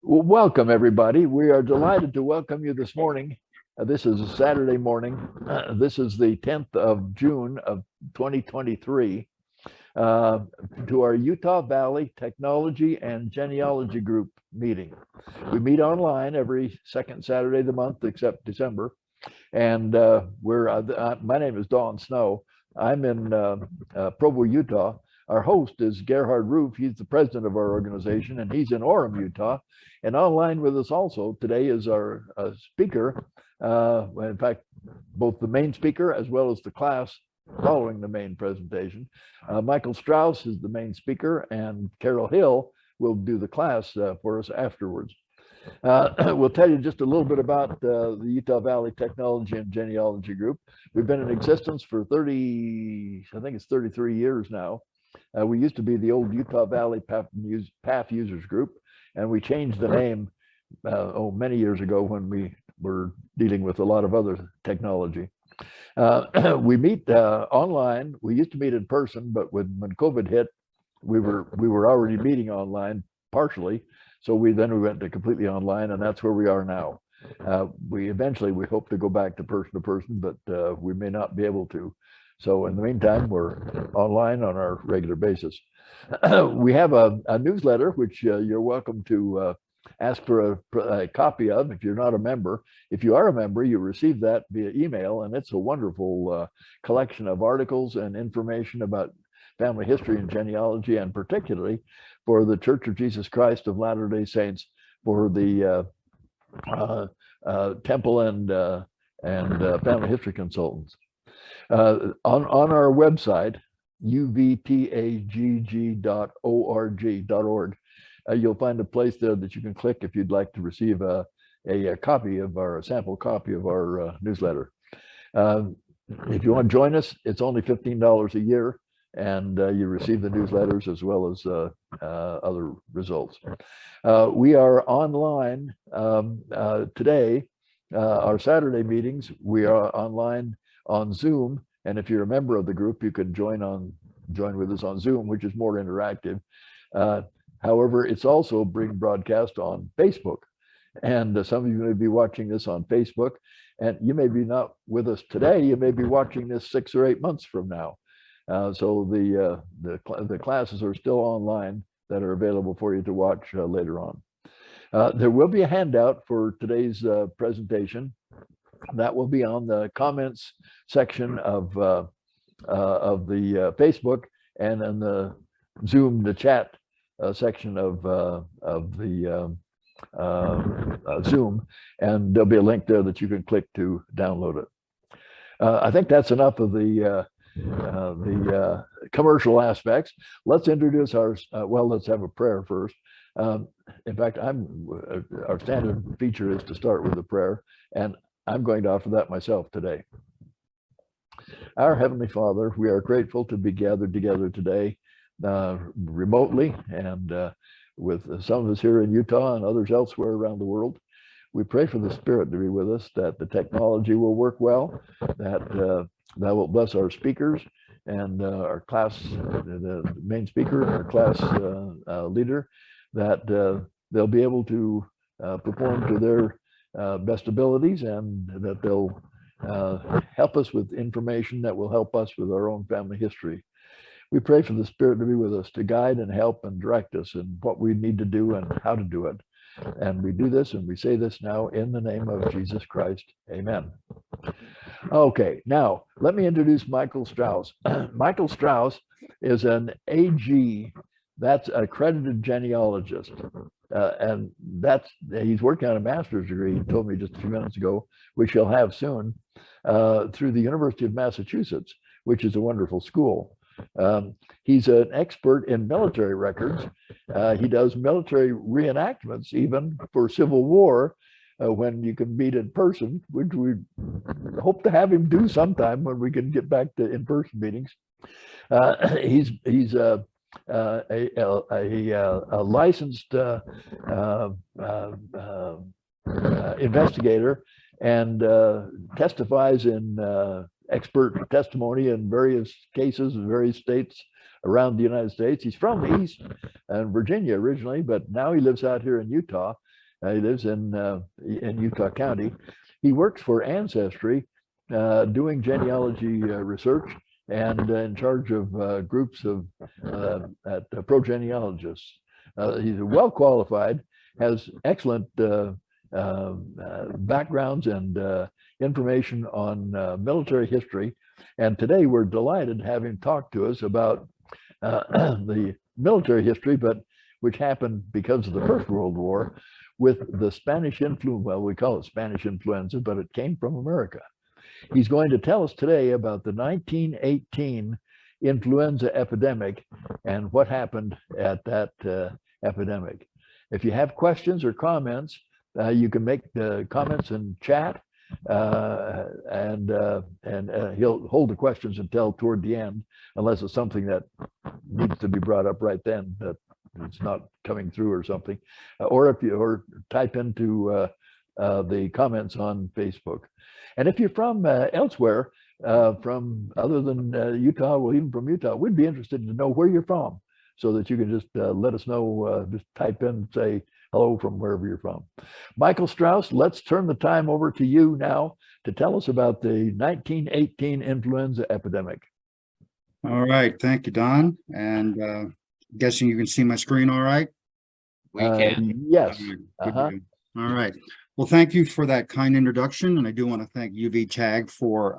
Well, welcome, everybody. We are delighted to welcome you this morning. This is a Saturday morning. This is the 10th of June of 2023 to our Utah Valley Technology and Genealogy Group meeting. We meet online every second Saturday of the month except December. And my name is Don Snow. I'm in Provo, Utah. Our host is Gerhard Roof. He's the president of our organization, and he's in Orem, Utah. And online with us also today is our speaker. In fact, both the main speaker as well as the class following the main presentation. Michael Strass is the main speaker, and Carol Hill will do the class for us afterwards. We'll tell you just a little bit about the Utah Valley Technology and Genealogy Group. We've been in existence for 33 years now. We used to be the old Utah Valley PAF Users Group, and we changed the name many years ago when we were dealing with a lot of other technology. We meet online. We used to meet in person, but when COVID hit, we were already meeting online partially. So we went to completely online, and that's where we are now. We hope to go back to person, but we may not be able to. So in the meantime, we're online on our regular basis. We have a newsletter, which you're welcome to ask for a copy of if you're not a member. If you are a member, you receive that via email, and it's a wonderful collection of articles and information about family history and genealogy, and particularly for the Church of Jesus Christ of Latter-day Saints, for the temple and family history consultants. On our website, uvtagg.org, you'll find a place there that you can click if you'd like to receive a copy of a sample copy of our newsletter. If you want to join us, it's only $15 a year, and you receive the newsletters as well as other results. We are online today. Our Saturday meetings, we are online on Zoom, and if you're a member of the group, you can join with us on Zoom, which is more interactive. However, it's also being broadcast on Facebook, and some of you may be watching this on Facebook, and you may be not with us today. You may be watching this 6 or 8 months from now. So the classes are still online that are available for you to watch later on. There will be a handout for today's presentation. That will be on the comments section of the Facebook, and in the Zoom, the chat section of the Zoom, and there'll be a link there that you can click to download it. I think that's enough of the commercial aspects. Let's introduce let's have a prayer first. In fact, our standard feature is to start with a prayer, and I'm going to offer that myself today. Our Heavenly Father, we are grateful to be gathered together today remotely, and with some of us here in Utah and others elsewhere around the world. We pray for the Spirit to be with us, that the technology will work well, that will bless our speakers and our class, the main speaker, our class leader, that they'll be able to perform to their best abilities, and that they'll help us with information that will help us with our own family history. We pray for the Spirit to be with us, to guide and help and direct us in what we need to do and how to do it. And we do this, and we say this now in the name of Jesus Christ. Amen. Okay, now let me introduce Michael Strass. Michael Strass is an AG, that's accredited genealogist. And he's working on a master's degree, he told me just a few minutes ago, which he'll have soon, through the University of Massachusetts, which is a wonderful school. He's an expert in military records. He does military reenactments, even for Civil War, when you can meet in person, which we hope to have him do sometime when we can get back to in-person meetings. He's a licensed investigator, and testifies in expert testimony in various cases in various states around the United States. He's from the East and Virginia originally, but now he lives out here in Utah. He lives in Utah County. He works for Ancestry, doing genealogy research and in charge of groups of progenealogists. He's well qualified, has excellent backgrounds and information on military history. And today we're delighted to have him talk to us about the military history, but which happened because of the First World War with the Spanish influenza. Well, we call it Spanish influenza, but it came from America. He's going to tell us today about the 1918 influenza epidemic and what happened at that epidemic. If you have questions or comments, you can make the comments in chat, and he'll hold the questions until toward the end, unless it's something that needs to be brought up right then that it's not coming through or something, or type into the comments on Facebook. And if you're from elsewhere, from other than Utah, well, even from Utah, we'd be interested to know where you're from, so that you can just let us know, just type in, say hello from wherever you're from. Michael Strass, let's turn the time over to you now to tell us about the 1918 influenza epidemic. All right, thank you, Don. And guessing you can see my screen all right? We can. Yes. All right. Well, thank you for that kind introduction. And I do want to thank UV Tag for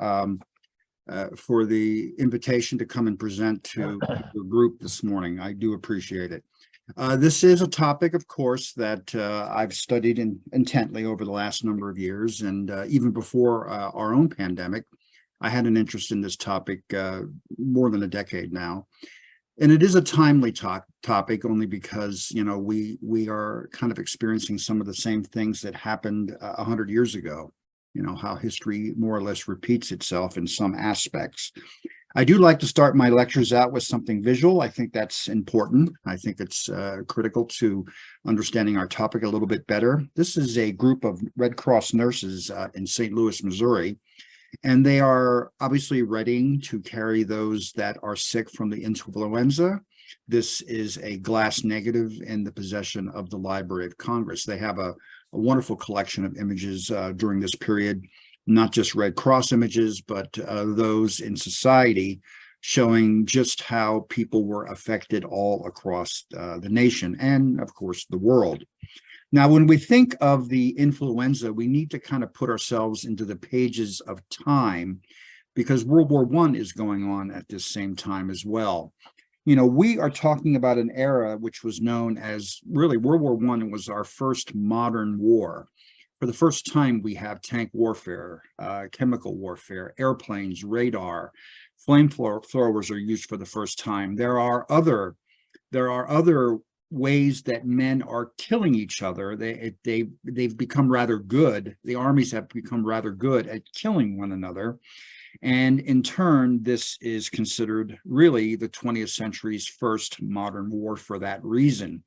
the invitation to come and present to the group this morning. I do appreciate it. This is a topic, of course, that I've studied intently over the last number of years. And even before our own pandemic, I had an interest in this topic more than a decade now. And it is a timely topic only because, you know, we are kind of experiencing some of the same things that happened 100 years ago. You know, how history more or less repeats itself in some aspects. I do like to start my lectures out with something visual. I think that's important. I think it's critical to understanding our topic a little bit better. This is a group of Red Cross nurses in St. Louis, Missouri. And they are obviously readying to carry those that are sick from the influenza. This is a glass negative in the possession of the Library of Congress. They have a wonderful collection of images during this period, not just Red Cross images, but those in society, showing just how people were affected all across the nation and, of course, the world. Now, when we think of the influenza, we need to kind of put ourselves into the pages of time, because World War I is going on at this same time as well. You know, we are talking about an era which was known as, really, World War I was our first modern war. For the first time, we have tank warfare, chemical warfare, airplanes, radar, flamethrowers are used for the first time. There are other ways that men are killing each other. They've become rather good. The armies have become rather good at killing one another. And in turn, this is considered really the 20th century's first modern war for that reason.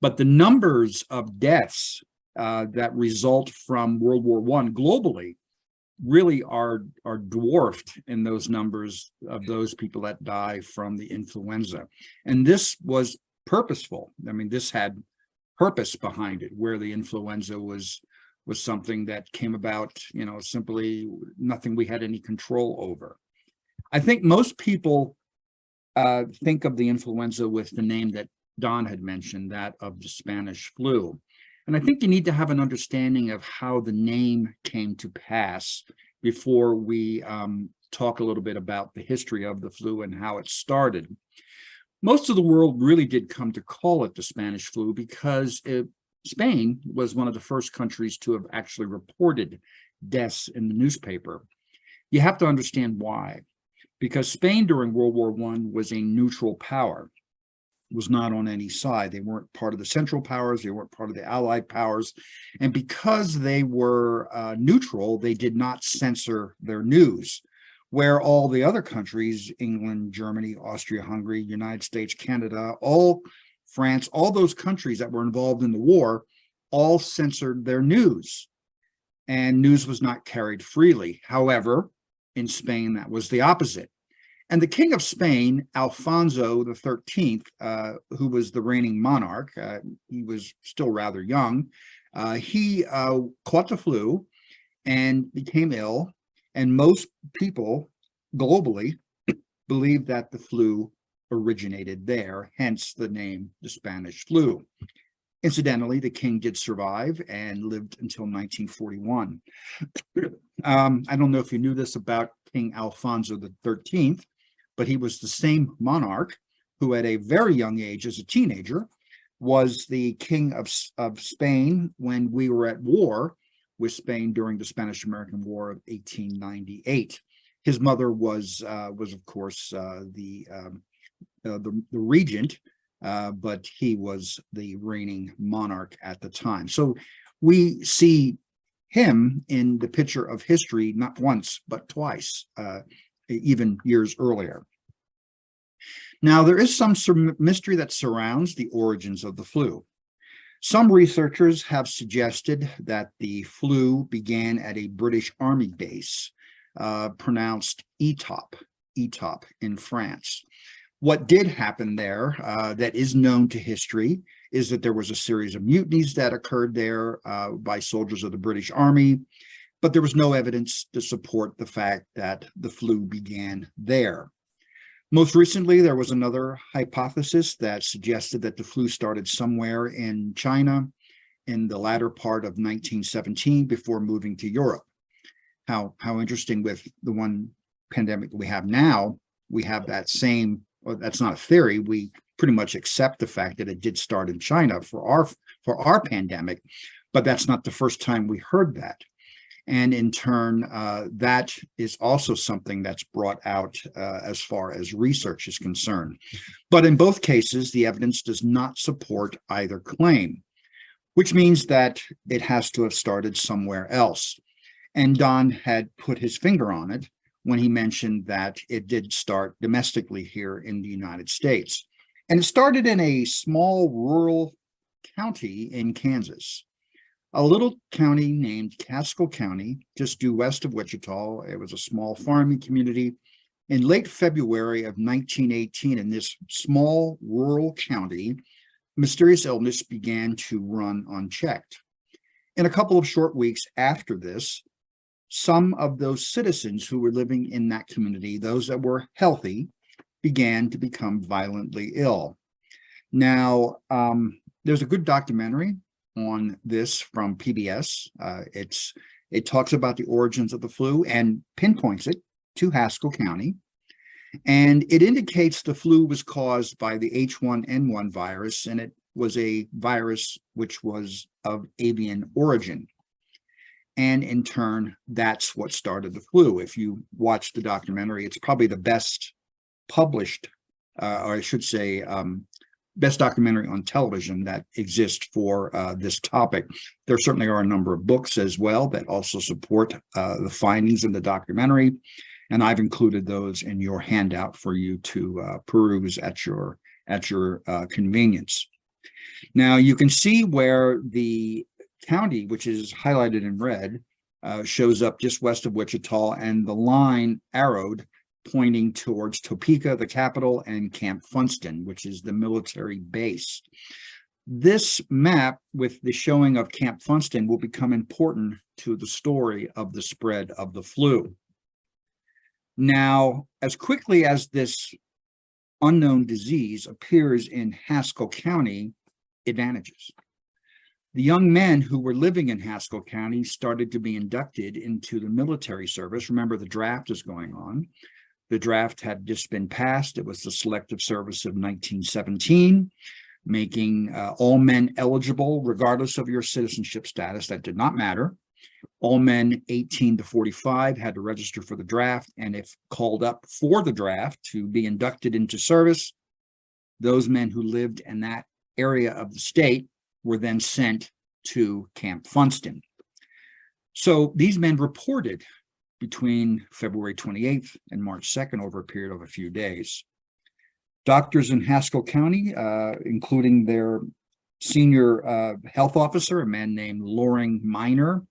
But the numbers of deaths that result from World War I globally really are dwarfed in those numbers of those people that die from the influenza. And this was purposeful. I mean, this had purpose behind it, where the influenza was something that came about, you know, simply nothing we had any control over. I think most people think of the influenza with the name that Don had mentioned, that of the Spanish flu. And I think you need to have an understanding of how the name came to pass before we talk a little bit about the history of the flu and how it started. Most of the world really did come to call it the Spanish flu because Spain was one of the first countries to have actually reported deaths in the newspaper. You have to understand why. Because Spain during World War I was a neutral power. It was not on any side. They weren't part of the Central Powers. They weren't part of the Allied powers. And because they were neutral, they did not censor their news, where all the other countries, England, Germany, Austria, Hungary, United States, Canada, France, all those countries that were involved in the war, all censored their news. And news was not carried freely. However, in Spain, that was the opposite. And the King of Spain, Alfonso the 13th, who was the reigning monarch, he was still rather young, he caught the flu and became ill. And most people globally believe that the flu originated there, hence the name, the Spanish flu. Incidentally, the king did survive and lived until 1941. I don't know if you knew this about King Alfonso the 13th, but he was the same monarch who at a very young age, as a teenager, was the king of Spain when we were at war with Spain during the Spanish-American War of 1898. His mother was of course the regent, but he was the reigning monarch at the time. So we see him in the picture of history not once but twice, even years earlier. Now, there is some mystery that surrounds the origins of the flu. Some researchers have suggested that the flu began at a British Army base, pronounced ETOP in France. What did happen there that is known to history is that there was a series of mutinies that occurred there by soldiers of the British Army, but there was no evidence to support the fact that the flu began there. Most recently, there was another hypothesis that suggested that the flu started somewhere in China in the latter part of 1917 before moving to Europe. How interesting with the one pandemic we have now, we have that same, well, that's not a theory, we pretty much accept the fact that it did start in China for our pandemic, but that's not the first time we heard that. And in turn, that is also something that's brought out as far as research is concerned. But in both cases, the evidence does not support either claim, which means that it has to have started somewhere else. And Don had put his finger on it when he mentioned that it did start domestically here in the United States. And it started in a small rural county in Kansas. A little county named Haskell County, just due west of Wichita. It was a small farming community. In late February of 1918, in this small rural county, mysterious illness began to run unchecked. In a couple of short weeks after this, some of those citizens who were living in that community, those that were healthy, began to become violently ill. Now, there's a good documentary on this from PBS. It talks about the origins of the flu and pinpoints it to Haskell County. And it indicates the flu was caused by the H1N1 virus, and it was a virus which was of avian origin. And in turn, that's what started the flu. If you watch the documentary, it's probably the best published, or I should say, best documentary on television that exists for this topic. There certainly are a number of books as well that also support the findings in the documentary, and I've included those in your handout for you to peruse at your convenience. Now, you can see where the county, which is highlighted in red, shows up just west of Wichita, and the line arrowed pointing towards Topeka, the capital, and Camp Funston, which is the military base. This map with the showing of Camp Funston will become important to the story of the spread of the flu. Now, as quickly as this unknown disease appears in Haskell County, it vanishes. The young men who were living in Haskell County started to be inducted into the military service. Remember, the draft is going on. The draft had just been passed. It was the Selective Service of 1917, making all men eligible, regardless of your citizenship status. That did not matter. All men 18 to 45 had to register for the draft, and if called up for the draft to be inducted into service, those men who lived in that area of the state were then sent to Camp Funston. So these men reported between February 28th and March 2nd over a period of a few days. Doctors in Haskell County, including their senior health officer, a man named Loring Minor,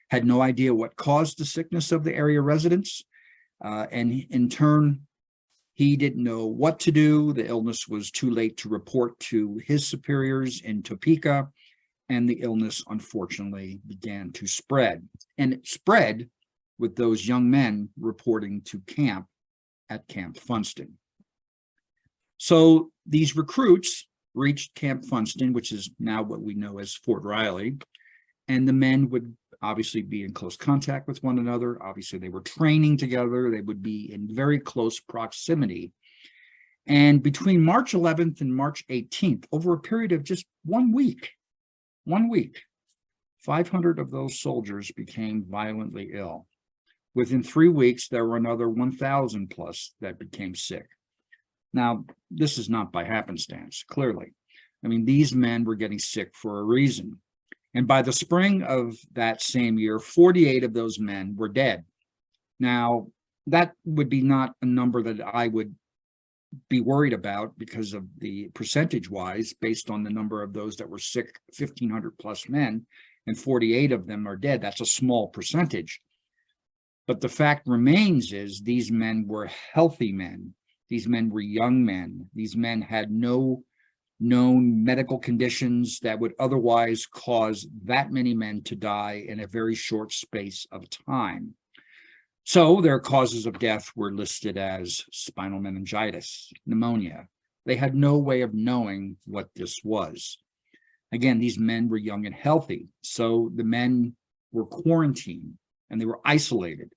had no idea what caused the sickness of the area residents. And in turn, He didn't know what to do. The illness was too late to report to his superiors in Topeka, and the illness, unfortunately, began to spread. And it spread with those young men reporting to camp at Camp Funston. So these recruits reached Camp Funston, which is now what we know as Fort Riley, and the men would obviously be in close contact with one another. Obviously, they were training together. They would be in very close proximity. And between March 11th and March 18th, over a period of just 1 week, 500 of those soldiers became violently ill. Within 3 weeks, there were another 1,000 plus that became sick. Now, this is not by happenstance, clearly. I mean, these men were getting sick for a reason. And by the spring of that same year, 48 of those men were dead. Now, that would be not a number that I would be worried about because of the percentage-wise, based on the number of those that were sick, 1,500 plus men, and 48 of them are dead. That's a small percentage. But the fact remains is these men were healthy men. These men were young men. These men had no known medical conditions that would otherwise cause that many men to die in a very short space of time. So their causes of death were listed as spinal meningitis, pneumonia. They had no way of knowing what this was. Again, these men were young and healthy, so the men were quarantined and they were isolated.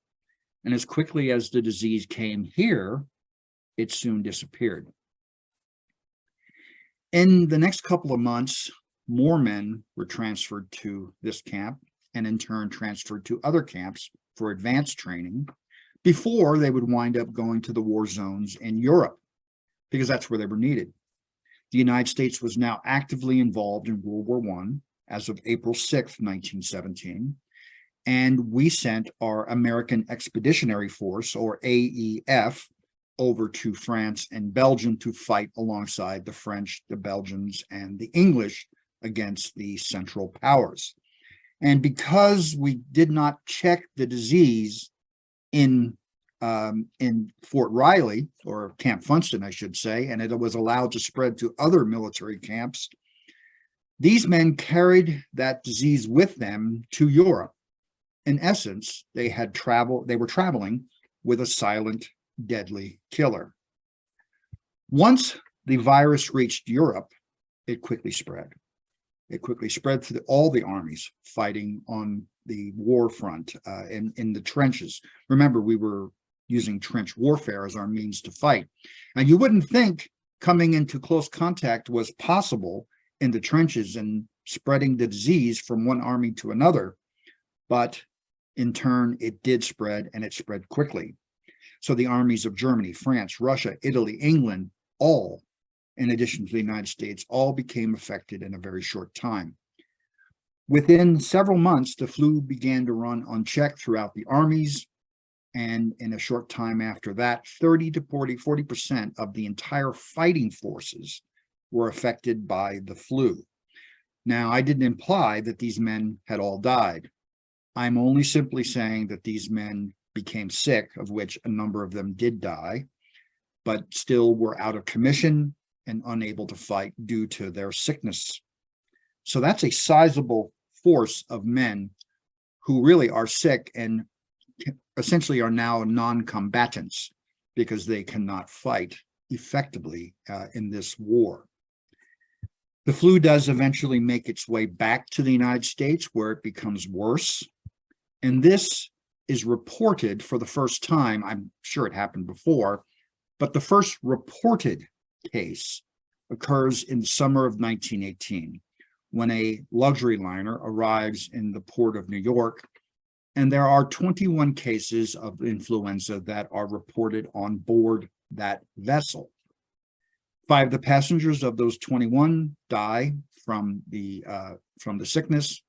And as quickly as the disease came here, it soon disappeared. In the next couple of months, more men were transferred to this camp and in turn transferred to other camps for advanced training before they would wind up going to the war zones in Europe, because that's where they were needed. The United States was now actively involved in World War I as of April 6th, 1917, and we sent our American Expeditionary Force, or AEF, over to France and Belgium to fight alongside the French, the Belgians, and the English against the Central Powers. And because we did not check the disease in Fort Riley, or Camp Funston, I should say, and it was allowed to spread to other military camps, these men carried that disease with them to Europe. In essence, they were traveling with a silent, deadly killer. Once the virus reached Europe, it quickly spread. It quickly spread through all the armies fighting on the war front in the trenches. Remember, we were using trench warfare as our means to fight. And you wouldn't think coming into close contact was possible in the trenches and spreading the disease from one army to another, but in turn, it did spread, and it spread quickly. So the armies of Germany, France, Russia, Italy, England, all, in addition to the United States, all became affected in a very short time. Within several months, the flu began to run unchecked throughout the armies. And in a short time after that, 30 to 40% of the entire fighting forces were affected by the flu. Now, I didn't imply that these men had all died. I'm only simply saying that these men became sick, of which a number of them did die, but still were out of commission and unable to fight due to their sickness. So that's a sizable force of men who really are sick and essentially are now non-combatants because they cannot fight effectively in this war. The flu does eventually make its way back to the United States, where it becomes worse. And this is reported for the first time. I'm sure it happened before, but the first reported case occurs in the summer of 1918, when a luxury liner arrives in the port of New York, and there are 21 cases of influenza that are reported on board that vessel. 5 of the passengers of those 21 die from the sickness.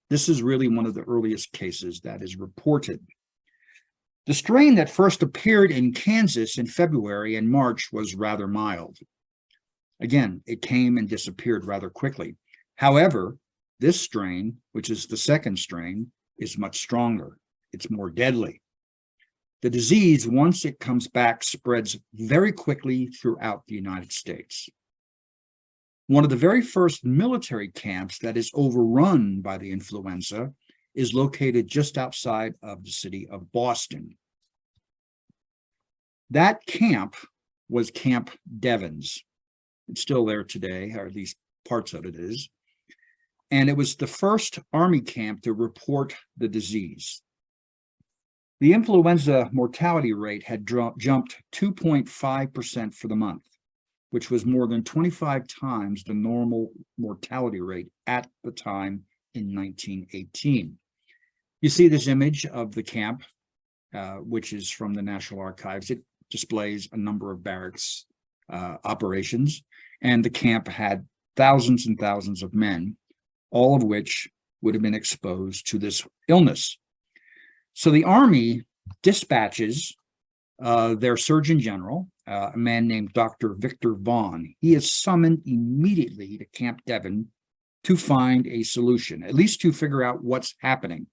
This is really one of the earliest cases that is reported. The strain that first appeared in Kansas in February and March was rather mild. Again, it came and disappeared rather quickly. However, this strain, which is the second strain, is much stronger. It's more deadly. The disease, once it comes back, spreads very quickly throughout the United States. One of the very first military camps that is overrun by the influenza is located just outside of the city of Boston. That camp was Camp Devens. It's still there today, or at least parts of it is. And it was the first Army camp to report the disease. The influenza mortality rate had jumped 2.5% for the month, which was more than 25 times the normal mortality rate at the time in 1918. You see this image of the camp, which is from the National Archives. It displays a number of barracks operations, and the camp had thousands and thousands of men, all of which would have been exposed to this illness. So the Army dispatches their Surgeon General, a man named Dr. Victor Vaughn. He is summoned immediately to Camp Devon to find a solution, at least to figure out what's happening.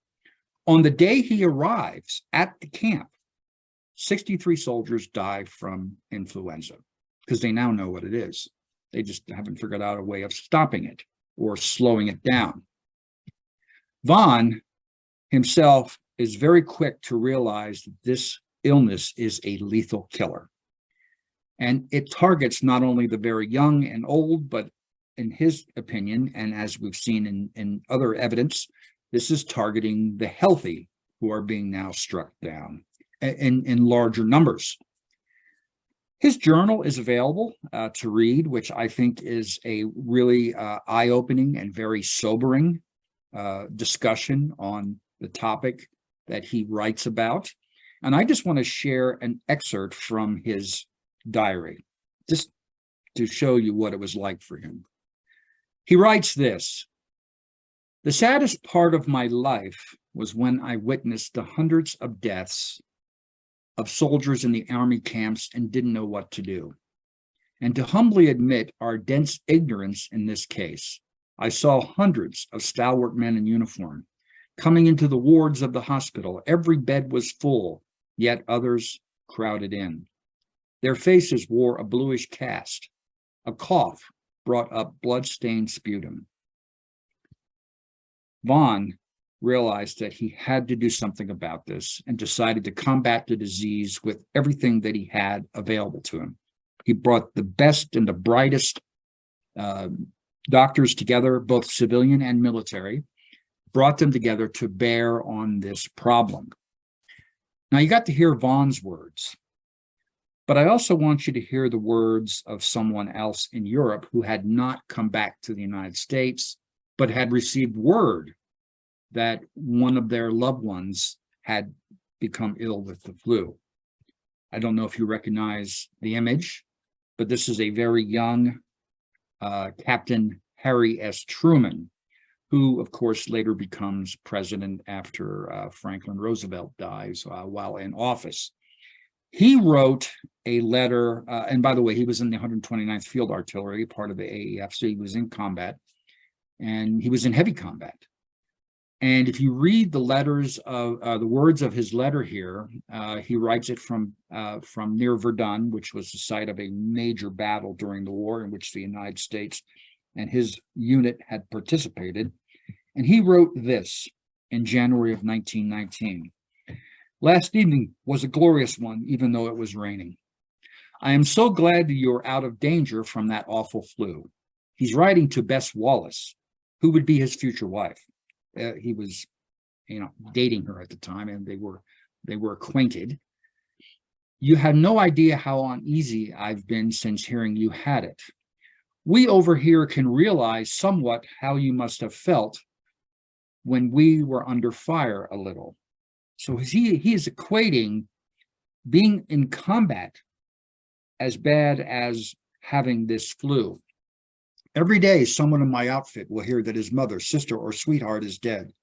On the day he arrives at the camp, 63 soldiers die from influenza because they now know what it is. They just haven't figured out a way of stopping it or slowing it down. Vaughn himself is very quick to realize that this illness is a lethal killer. And it targets not only the very young and old, but in his opinion, and as we've seen in other evidence, this is targeting the healthy who are being now struck down in larger numbers. His journal is available to read, which I think is a really eye-opening and very sobering discussion on the topic that he writes about. And I just want to share an excerpt from his diary, just to show you what it was like for him. He writes this: "The saddest part of my life was when I witnessed the hundreds of deaths of soldiers in the Army camps and didn't know what to do. And to humbly admit our dense ignorance in this case, I saw hundreds of stalwart men in uniform coming into the wards of the hospital. Every bed was full, yet others crowded in. Their faces wore a bluish cast. A cough brought up blood-stained sputum." Vaughn realized that he had to do something about this and decided to combat the disease with everything that he had available to him. He brought the best and the brightest doctors together, both civilian and military, brought them together to bear on this problem. Now, you got to hear Vaughn's words, but I also want you to hear the words of someone else in Europe who had not come back to the United States, but had received word that one of their loved ones had become ill with the flu. I don't know if you recognize the image, but this is a very young Captain Harry S. Truman, who, of course, later becomes president after Franklin Roosevelt dies while in office. He wrote a letter, and by the way, he was in the 129th Field Artillery, part of the AEF, so he was in combat, and he was in heavy combat. And if you read the letters of the words of his letter here, he writes it from near Verdun, which was the site of a major battle during the war in which the United States and his unit had participated. And he wrote this in January of 1919. "Last evening was a glorious one, even though it was raining. I am so glad that you are out of danger from that awful flu." He's writing to Bess Wallace, who would be his future wife. He was, dating her at the time, and they were acquainted. "You have no idea how uneasy I've been since hearing you had it. We over here can realize somewhat how you must have felt when we were under fire a little." So he is equating being in combat as bad as having this flu. "Every day, someone in my outfit will hear that his mother, sister, or sweetheart is dead.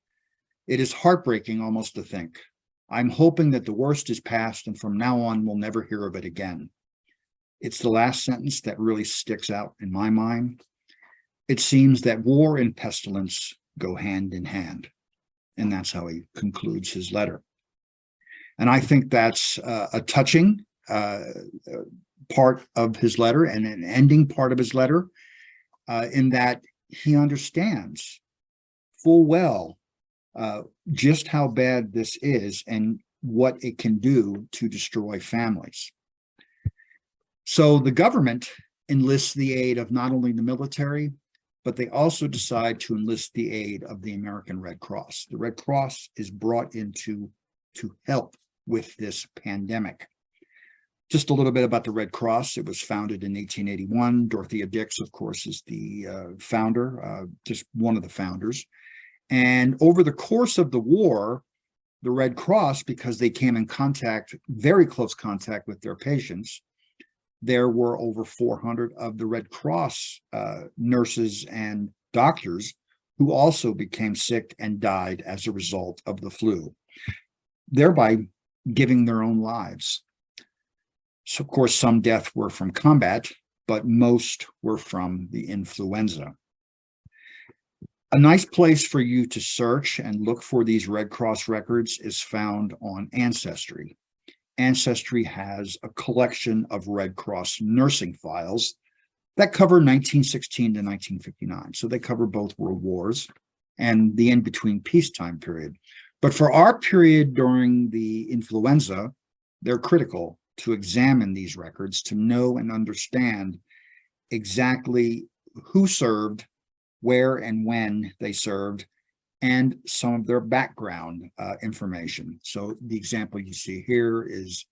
It is heartbreaking almost to think. I'm hoping that the worst is past, and from now on, we'll never hear of it again." It's the last sentence that really sticks out in my mind. It seems that war and pestilence go hand in hand. And that's how he concludes his letter. And I think that's a touching part of his letter and an ending part of his letter, in that he understands full well just how bad this is and what it can do to destroy families. So the government enlists the aid of not only the military, but they also decide to enlist the aid of the American Red Cross. The Red Cross is brought in to help with this pandemic. Just a little bit about the Red Cross. It was founded in 1881. Dorothea Dix, of course, is the founder, just one of the founders. And over the course of the war, the Red Cross, because they came in contact, very close contact with their patients, there were over 400 of the Red Cross nurses and doctors who also became sick and died as a result of the flu, thereby giving their own lives. So, of course, some deaths were from combat, but most were from the influenza. A nice place for you to search and look for these Red Cross records is found on Ancestry. Ancestry has a collection of Red Cross nursing files that cover 1916 to 1959. So they cover both world wars and the in-between peacetime period. But for our period during the influenza, they're critical to examine these records to know and understand exactly who served, where and when they served, and some of their background information. So the example you see here is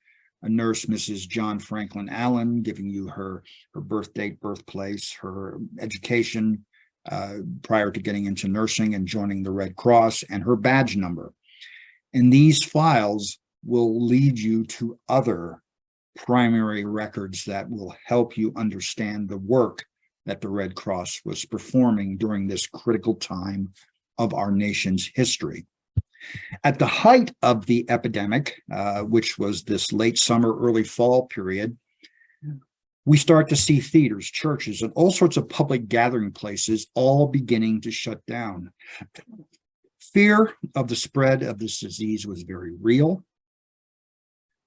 a nurse, Mrs. John Franklin Allen, giving you her birth date, birthplace, her education prior to getting into nursing and joining the Red Cross, and her badge number. And these files will lead you to other primary records that will help you understand the work that the Red Cross was performing during this critical time of our nation's history. At the height of the epidemic, which was this late summer, early fall period, we start to see theaters, churches, and all sorts of public gathering places all beginning to shut down. Fear of the spread of this disease was very real.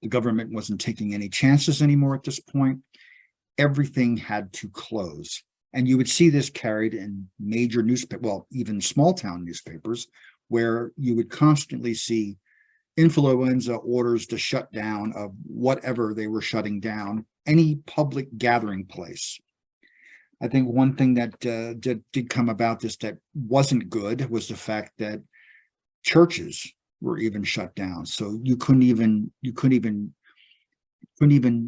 The government wasn't taking any chances anymore at this point. Everything had to close. And you would see this carried in major newspapers, well, even small town newspapers, where you would constantly see influenza orders to shut down of whatever they were shutting down, any public gathering place. I think one thing that did come about this that wasn't good was the fact that churches were even shut down. So you couldn't even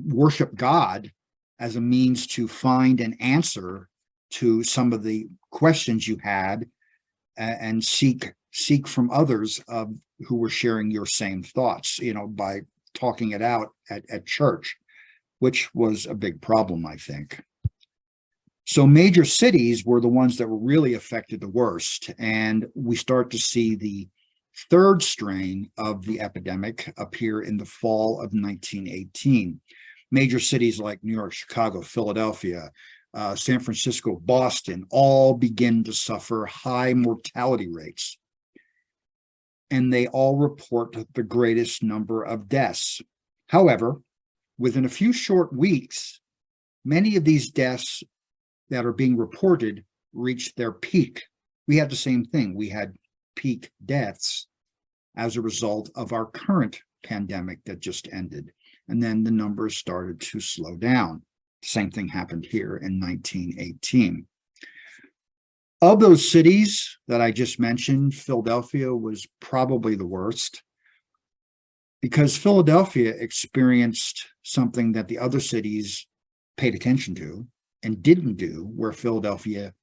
worship God as a means to find an answer to some of the questions you had, and seek from others who were sharing your same thoughts, by talking it out at church, which was a big problem, I think. So major cities were the ones that were really affected the worst. And we start to see the third strain of the epidemic appear in the fall of 1918. Major cities like New York, Chicago, Philadelphia, San Francisco, Boston, all begin to suffer high mortality rates. And they all report the greatest number of deaths. However, within a few short weeks, many of these deaths that are being reported reached their peak. We had the same thing. We had peak deaths as a result of our current pandemic that just ended. And then the numbers started to slow down. Same thing happened here in 1918. Of those cities that I just mentioned, Philadelphia was probably the worst, because Philadelphia experienced something that the other cities paid attention to and didn't do, where Philadelphia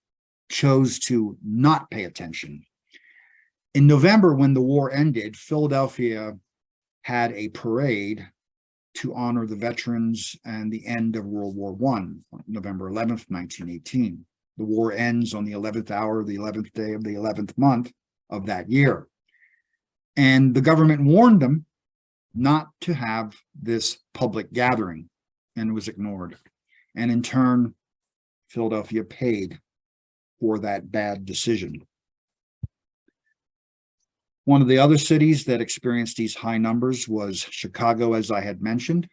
chose to not pay attention. In November, when the war ended, Philadelphia had a parade to honor the veterans and the end of World War I, November 11th, 1918. The war ends on the 11th hour, the 11th day of the 11th month of that year. And the government warned them not to have this public gathering, and it was ignored. And in turn, Philadelphia paid for that bad decision. One of the other cities that experienced these high numbers was Chicago, as I had mentioned.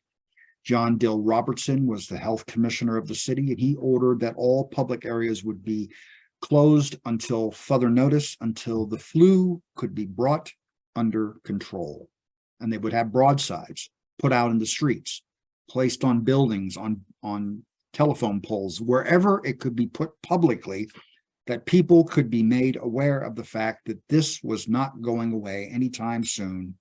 John Dill Robertson was the health commissioner of the city, and he ordered that all public areas would be closed until further notice, until the flu could be brought under control. And they would have broadsides put out in the streets, placed on buildings, on telephone poles, wherever it could be put publicly, that people could be made aware of the fact that this was not going away anytime soon.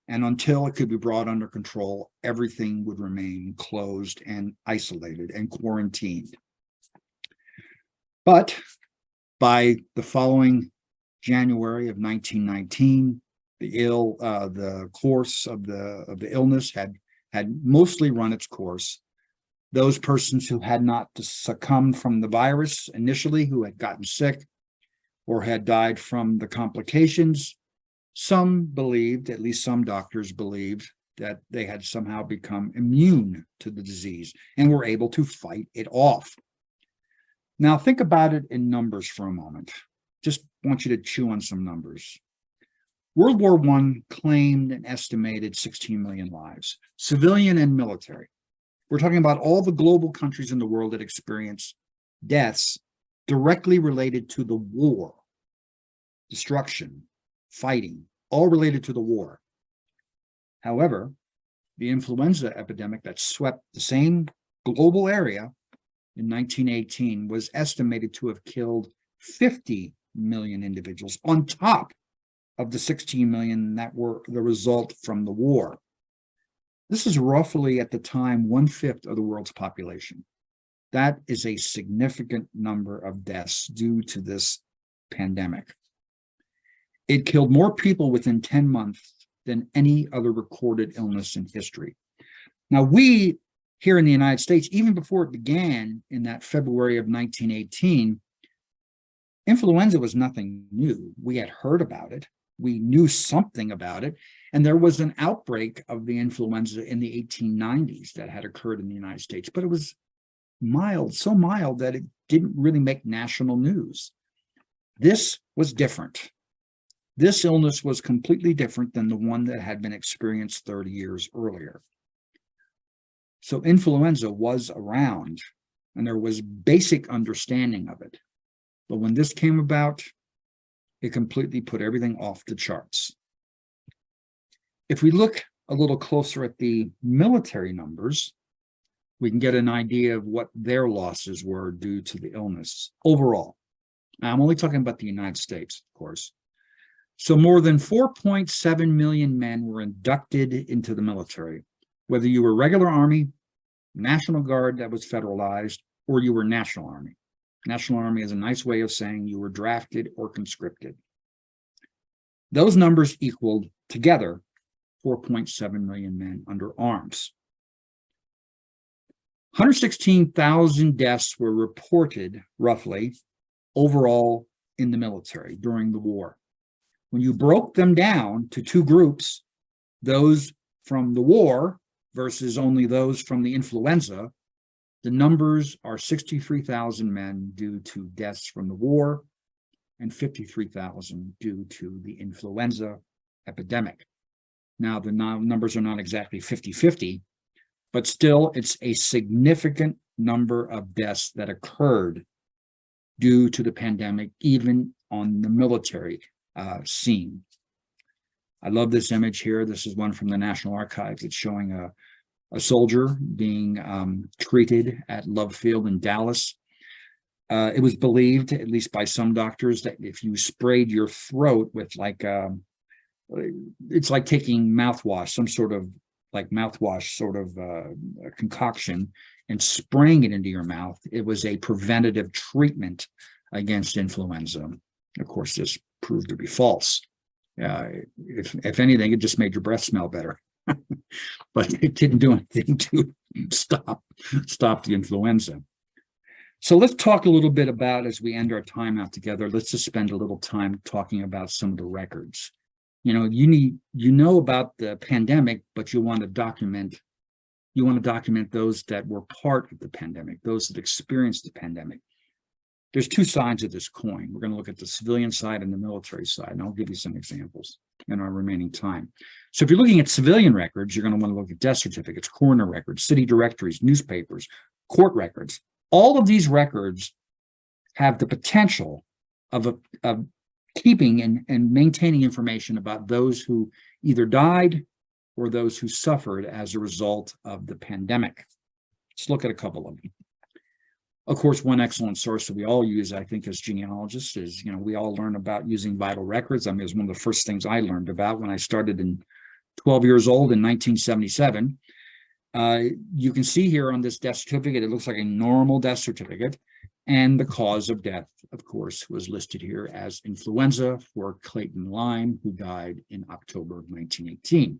And until it could be brought under control, everything would remain closed and isolated and quarantined. But by the following January of 1919, the course of the illness had mostly run its course. Those persons who had not succumbed from the virus initially, who had gotten sick or had died from the complications, some believed, at least some doctors believed, that they had somehow become immune to the disease and were able to fight it off. Now, think about it in numbers for a moment. Just want you to chew on some numbers. World War I claimed an estimated 16 million lives, civilian and military. We're talking about all the global countries in the world that experienced deaths directly related to the war, destruction, fighting, all related to the war. However, the influenza epidemic that swept the same global area in 1918 was estimated to have killed 50 million individuals on top of the 16 million that were the result from the war. This is roughly at the time 1/5 of the world's population. That is a significant number of deaths due to this pandemic. It killed more people within 10 months than any other recorded illness in history. Now, we here in the United States, even before it began in that February of 1918, influenza was nothing new. We had heard about it. We knew something about it. And there was an outbreak of the influenza in the 1890s that had occurred in the United States, but it was mild, so mild that it didn't really make national news. This was different. This illness was completely different than the one that had been experienced 30 years earlier. So influenza was around, and there was basic understanding of it. But when this came about, it completely put everything off the charts. If we look a little closer at the military numbers, we can get an idea of what their losses were due to the illness overall. Now, I'm only talking about the United States, of course. So more than 4.7 million men were inducted into the military, whether you were regular Army, National Guard that was federalized, or you were National Army. National Army is a nice way of saying you were drafted or conscripted. Those numbers equaled together 4.7 million men under arms. 116,000 deaths were reported, roughly, overall in the military during the war. When you broke them down to two groups, those from the war versus only those from the influenza, the numbers are 63,000 men due to deaths from the war and 53,000 due to the influenza epidemic. Now, the numbers are not exactly 50-50, but still it's a significant number of deaths that occurred due to the pandemic, even on the military scene. I love this image here. This is one from the National Archives. It's showing a soldier being treated at Love Field in Dallas. It was believed, at least by some doctors, that if you sprayed your throat with it's like taking mouthwash, some sort of like mouthwash sort of concoction, and spraying it into your mouth, it was a preventative treatment against influenza. Of course, this proved to be false. If anything, it just made your breath smell better. But it didn't do anything to stop the influenza. So let's talk a little bit about, as we end our time out together, let's just spend a little time talking about some of the records. You know, you know about the pandemic, but you want to document those that were part of the pandemic, those that experienced the pandemic. There's two sides of this coin. We're going to look at the civilian side and the military side, and I'll give you some examples. in our remaining time. So if you're looking at civilian records, you're going to want to look at death certificates, coroner records, city directories, newspapers, court records. All of these records have the potential of keeping and maintaining information about those who either died or those who suffered as a result of the pandemic. Let's look at a couple of them. Of course, one excellent source that we all use, I think, as genealogists is, we all learn about using vital records. I mean, it was one of the first things I learned about when I started in 12 years old in 1977. You can see here on this death certificate, it looks like a normal death certificate. And the cause of death, of course, was listed here as influenza for Clayton Lyme, who died in October of 1918.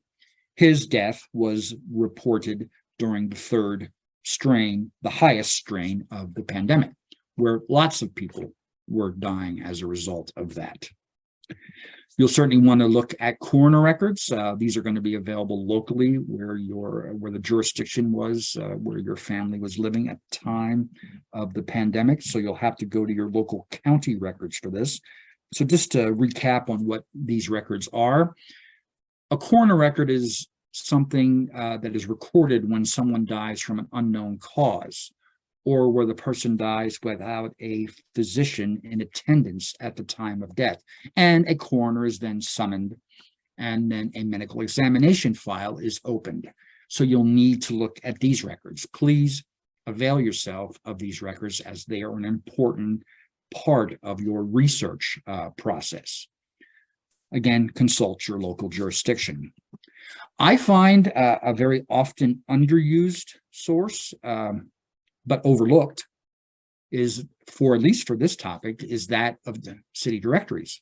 His death was reported during the third strain, the highest strain of the pandemic, where lots of people were dying as a result of that. You'll certainly want to look at coroner records. These are going to be available locally where the jurisdiction was, where your family was living at the time of the pandemic. So you'll have to go to your local county records for this. So just to recap on what these records are, a coroner record is something that is recorded when someone dies from an unknown cause, or where the person dies without a physician in attendance at the time of death. And a coroner is then summoned, and then a medical examination file is opened. So you'll need to look at these records. Please avail yourself of these records, as they are an important part of your research process. Again, consult your local jurisdiction. I find a very often underused source, but overlooked, is at least for this topic, is that of the city directories.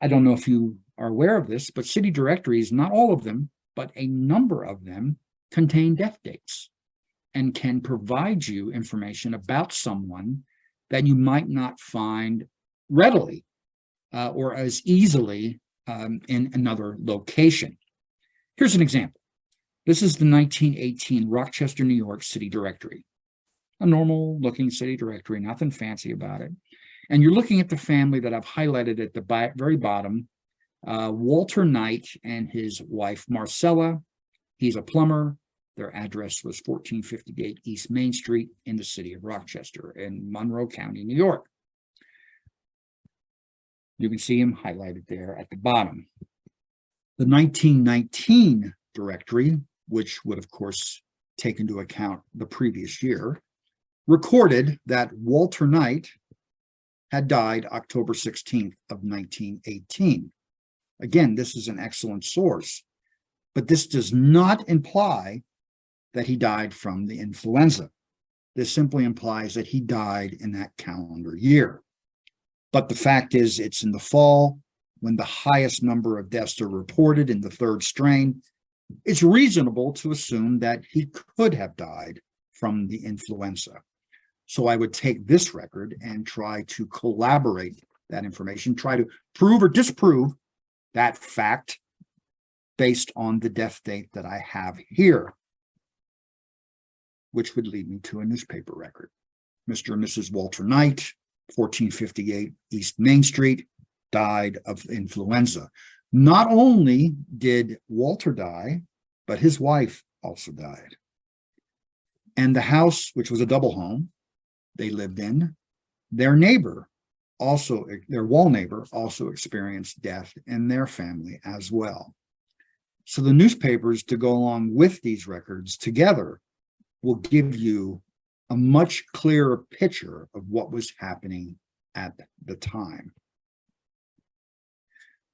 I don't know if you are aware of this, but city directories, not all of them, but a number of them contain death dates and can provide you information about someone that you might not find readily or as easily in another location. Here's an example. This is the 1918 Rochester, New York city directory. A normal looking city directory, nothing fancy about it. And you're looking at the family that I've highlighted at the very bottom, Walter Knight and his wife, Marcella. He's a plumber. Their address was 1458 East Main Street in the city of Rochester in Monroe County, New York. You can see him highlighted there at the bottom. The 1919 directory, which would, of course, take into account the previous year, recorded that Walter Knight had died October 16th of 1918. Again, this is an excellent source, but this does not imply that he died from the influenza. This simply implies that he died in that calendar year. But the fact is, it's in the fall, when the highest number of deaths are reported in the third strain. It's reasonable to assume that he could have died from the influenza. So I would take this record and try to collaborate that information, try to prove or disprove that fact based on the death date that I have here, which would lead me to a newspaper record. Mr. and Mrs. Walter Knight, 1458 East Main Street, died of influenza. Not only did Walter die, but his wife also died. And the house, which was a double home they lived in, their wall neighbor also experienced death in their family as well. So the newspapers, to go along with these records together, will give you a much clearer picture of what was happening at the time.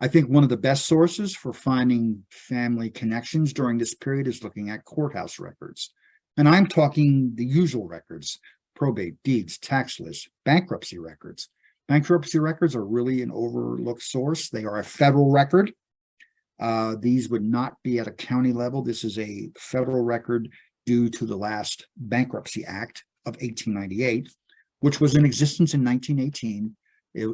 I think one of the best sources for finding family connections during this period is looking at courthouse records. And I'm talking the usual records: probate, deeds, tax lists, bankruptcy records. Bankruptcy records are really an overlooked source. They are a federal record. These would not be at a county level. This is a federal record due to the last Bankruptcy Act of 1898, which was in existence in 1918.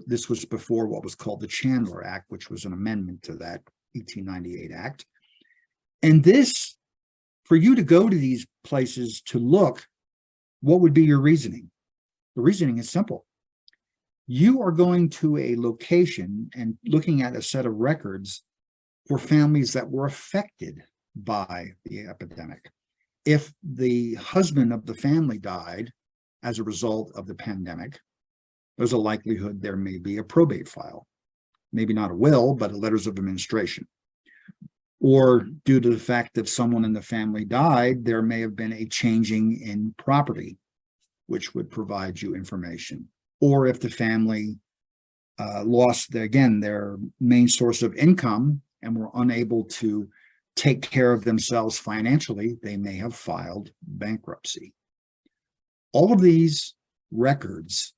This was before what was called the Chandler Act, which was an amendment to that 1898 Act. And this, for you to go to these places to look, what would be your reasoning? The reasoning is simple. You are going to a location and looking at a set of records for families that were affected by the epidemic. If the husband of the family died as a result of the pandemic, there's a likelihood there may be a probate file. Maybe not a will, but a letters of administration. Or due to the fact that someone in the family died, there may have been a changing in property, which would provide you information. Or if the family lost, their main source of income and were unable to take care of themselves financially, they may have filed bankruptcy. All of these records,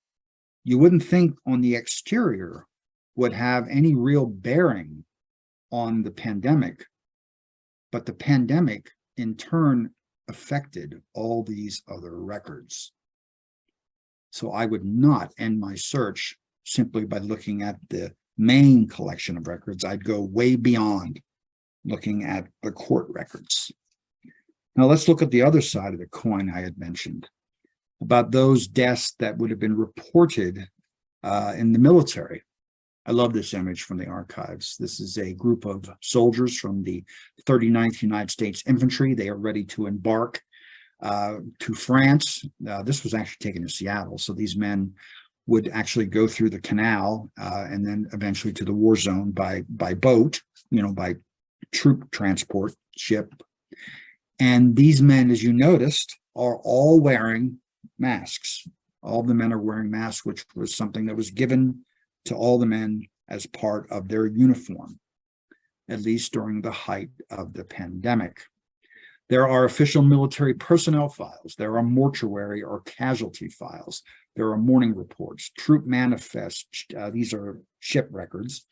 you wouldn't think on the exterior would have any real bearing on the pandemic, but the pandemic in turn affected all these other records. So I would not end my search simply by looking at the main collection of records. I'd go way beyond looking at the court records. Now let's look at the other side of the coin I had mentioned, about those deaths that would have been reported in the military. I love this image from the archives. This is a group of soldiers from the 39th United States Infantry. They are ready to embark to France. This was actually taken in Seattle. So these men would actually go through the canal and then eventually to the war zone by boat, by troop transport ship. And these men, as you noticed, are all wearing masks. All the men are wearing masks, which was something that was given to all the men as part of their uniform, at least during the height of the pandemic. There are official military personnel files. There are mortuary or casualty files. There are mourning reports, troop manifests. These are ship records,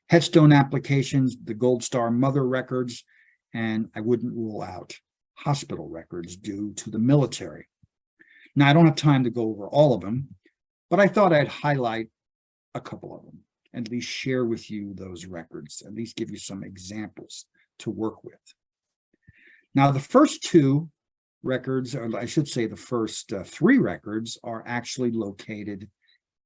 headstone applications, the Gold Star Mother records, and I wouldn't rule out hospital records due to the military. Now, I don't have time to go over all of them, but I thought I'd highlight a couple of them, at least share with you those records, at least give you some examples to work with. Now, the first two records, or I should say the first three records, are actually located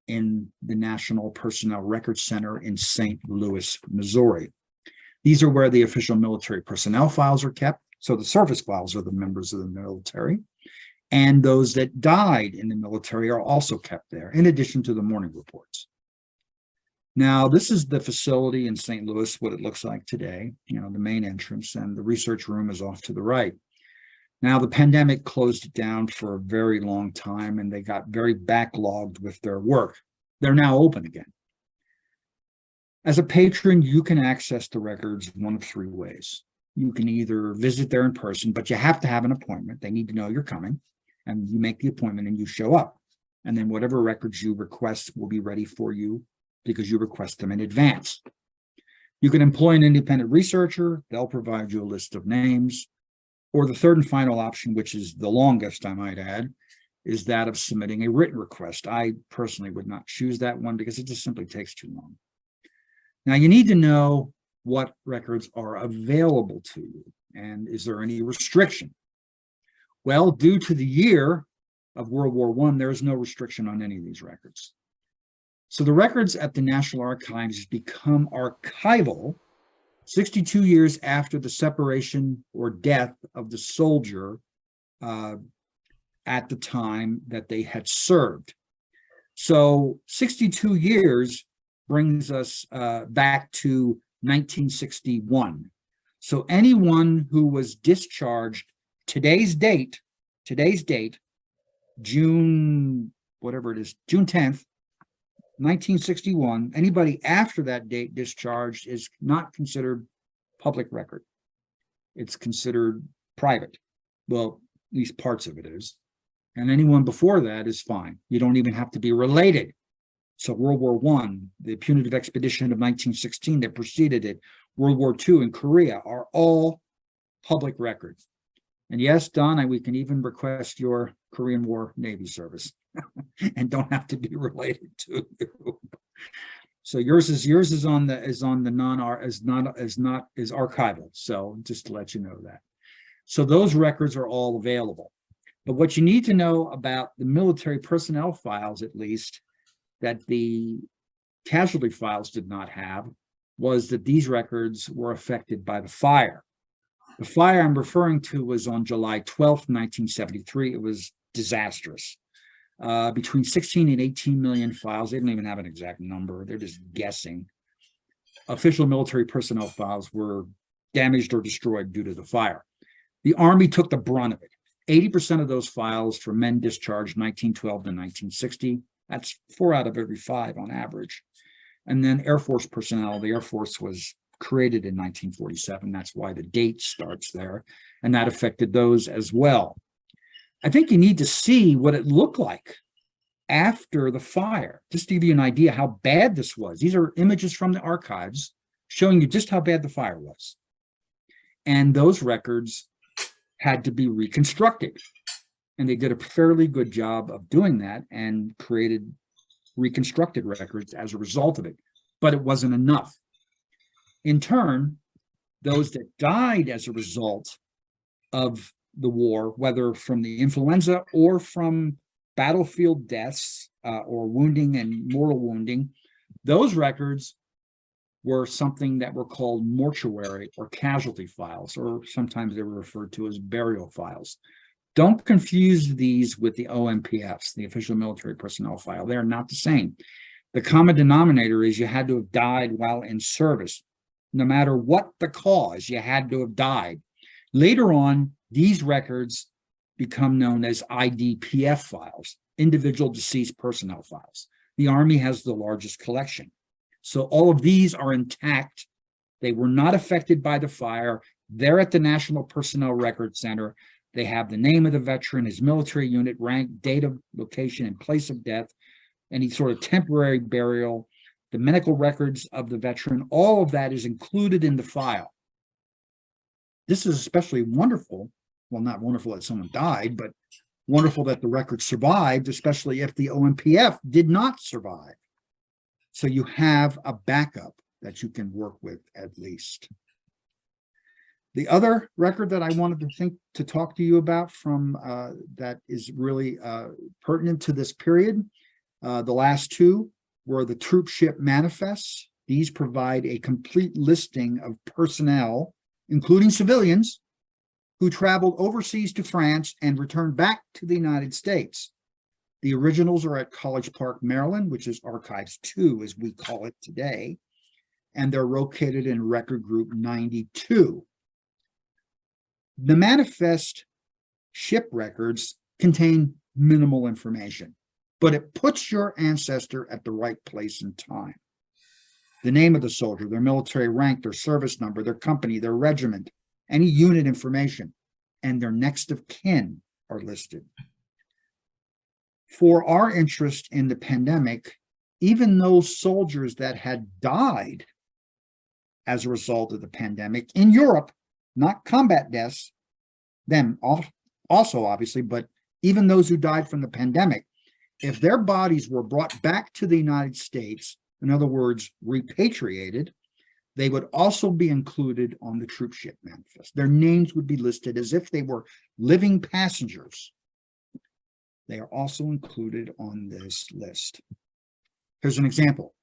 in the National Personnel Records Center in St. Louis, Missouri. These are where the official military personnel files are kept. So the service files are the members of the military, and those that died in the military are also kept there, in addition to the mourning reports. Now, this is the facility in St. Louis, what it looks like today, the main entrance, and the research room is off to the right. Now, the pandemic closed it down for a very long time, and they got very backlogged with their work. They're now open again. As a patron, you can access the records one of three ways. You can either visit there in person, but you have to have an appointment. They need to know you're coming, and you make the appointment and you show up. And then whatever records you request will be ready for you because you request them in advance. You can employ an independent researcher. They'll provide you a list of names. Or the third and final option, which is the longest, I might add, is that of submitting a written request. I personally would not choose that one because it just simply takes too long. Now, you need to know what records are available to you, and is there any restriction? Well, due to the year of World War I, there is no restriction on any of these records. So the records at the National Archives become archival 62 years after the separation or death of the soldier at the time that they had served. So 62 years brings us back to 1961. So anyone who was discharged today's date, June, whatever it is, June 10th, 1961, anybody after that date discharged is not considered public record. It's considered private. Well, at least parts of it is. And anyone before that is fine. You don't even have to be related. So World War I, the punitive expedition of 1916 that preceded it, World War II and Korea are all public records. And yes, Don, we can even request your Korean War Navy service and don't have to be related to you. So yours is archival. So just to let you know that. So those records are all available. But what you need to know about the military personnel files, at least, that the casualty files did not have, was that these records were affected by the fire. The fire I'm referring to was on July 12th, 1973. It was disastrous. Between 16 and 18 million files. They don't even have an exact number. They're just guessing. Official military personnel files were damaged or destroyed due to the fire. The Army took the brunt of it. 80% of those files for men discharged 1912 to 1960. That's 4 out of every 5 on average. And then Air Force personnel. The Air Force was created in 1947. That's why the date starts there. And that affected those as well. I think you need to see what it looked like after the fire, just to give you an idea how bad this was. These are images from the archives showing you just how bad the fire was. And those records had to be reconstructed. And they did a fairly good job of doing that and created reconstructed records as a result of it. But it wasn't enough. In turn, those that died as a result of the war, whether from the influenza or from battlefield deaths or wounding and mortal wounding, those records were something that were called mortuary or casualty files, or sometimes they were referred to as burial files. Don't confuse these with the OMPFs, the official military personnel file. They are not the same. The common denominator is you had to have died while in service. No matter what the cause, you had to have died. Later on, these records become known as IDPF files, individual deceased personnel files. The Army has the largest collection. So all of these are intact. They were not affected by the fire. They're at the National Personnel Records Center. They have the name of the veteran, his military unit, rank, date of location, and place of death, any sort of temporary burial, the medical records of the veteran. All of that is included in the file. This is especially wonderful. Well, not wonderful that someone died, but wonderful that the record survived, especially if the OMPF did not survive. So you have a backup that you can work with at least. The other record that I wanted to talk to you about from that is really pertinent to this period, the last two were the troop ship manifests. These provide a complete listing of personnel, including civilians, who traveled overseas to France and returned back to the United States. The originals are at College Park, Maryland, which is Archives 2, as we call it today, and they're located in Record Group 92. The manifest ship records contain minimal information, but it puts your ancestor at the right place and time. The name of the soldier, their military rank, their service number, their company, their regiment, any unit information, and their next of kin are listed. For our interest in the pandemic, even those soldiers that had died as a result of the pandemic in Europe, not combat deaths, them also obviously, but even those who died from the pandemic, if their bodies were brought back to the United States, in other words, repatriated, they would also be included on the troop ship manifest. Their names would be listed as if they were living passengers. They are also included on this list. Here's an example.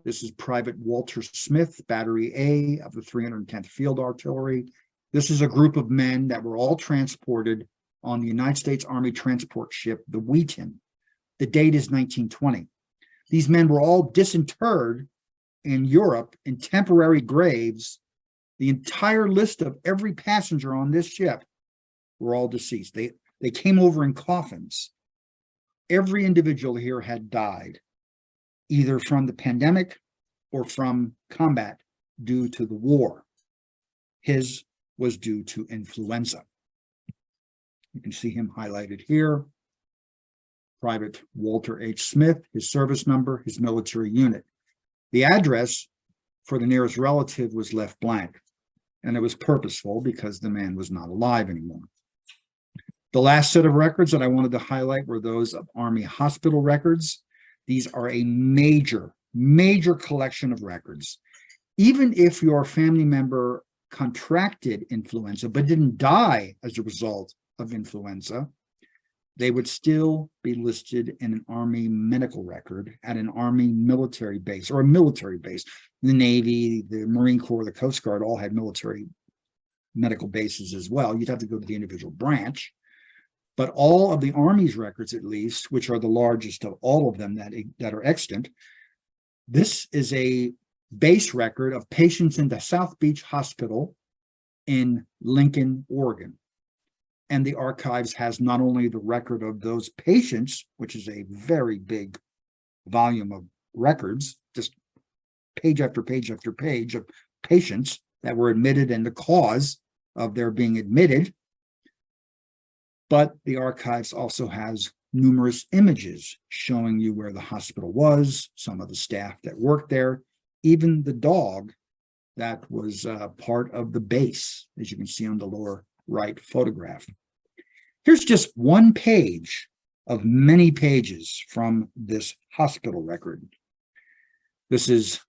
This is Private Walter Smith, Battery A of the 310th Field Artillery. This is a group of men that were all transported on the United States Army transport ship, the Wheaton. The date is 1920. These men were all disinterred in Europe in temporary graves. The entire list of every passenger on this ship were all deceased. They came over in coffins. Every individual here had died, either from the pandemic or from combat due to the war. His was due to influenza. You can see him highlighted here. Private Walter H. Smith, his service number, his military unit. The address for the nearest relative was left blank, and it was purposeful because the man was not alive anymore. The last set of records that I wanted to highlight were those of Army hospital records. These are a major collection of records. Even if your family member contracted influenza but didn't die as a result of influenza, they would still be listed in an Army medical record at an Army military base or a military base. The Navy, the Marine Corps, the Coast Guard all had military medical bases as well. You'd have to go to the individual branch. But all of the Army's records, at least, which are the largest of all of them that are extant, this is a base record of patients in the South Beach Hospital in Lincoln, Oregon. And the archives has not only the record of those patients, which is a very big volume of records, just page after page after page of patients that were admitted and the cause of their being admitted, but the archives also has numerous images showing you where the hospital was, some of the staff that worked there, even the dog that was part of the base, as you can see on the lower right photograph. Here's just one page of many pages from this hospital record. This is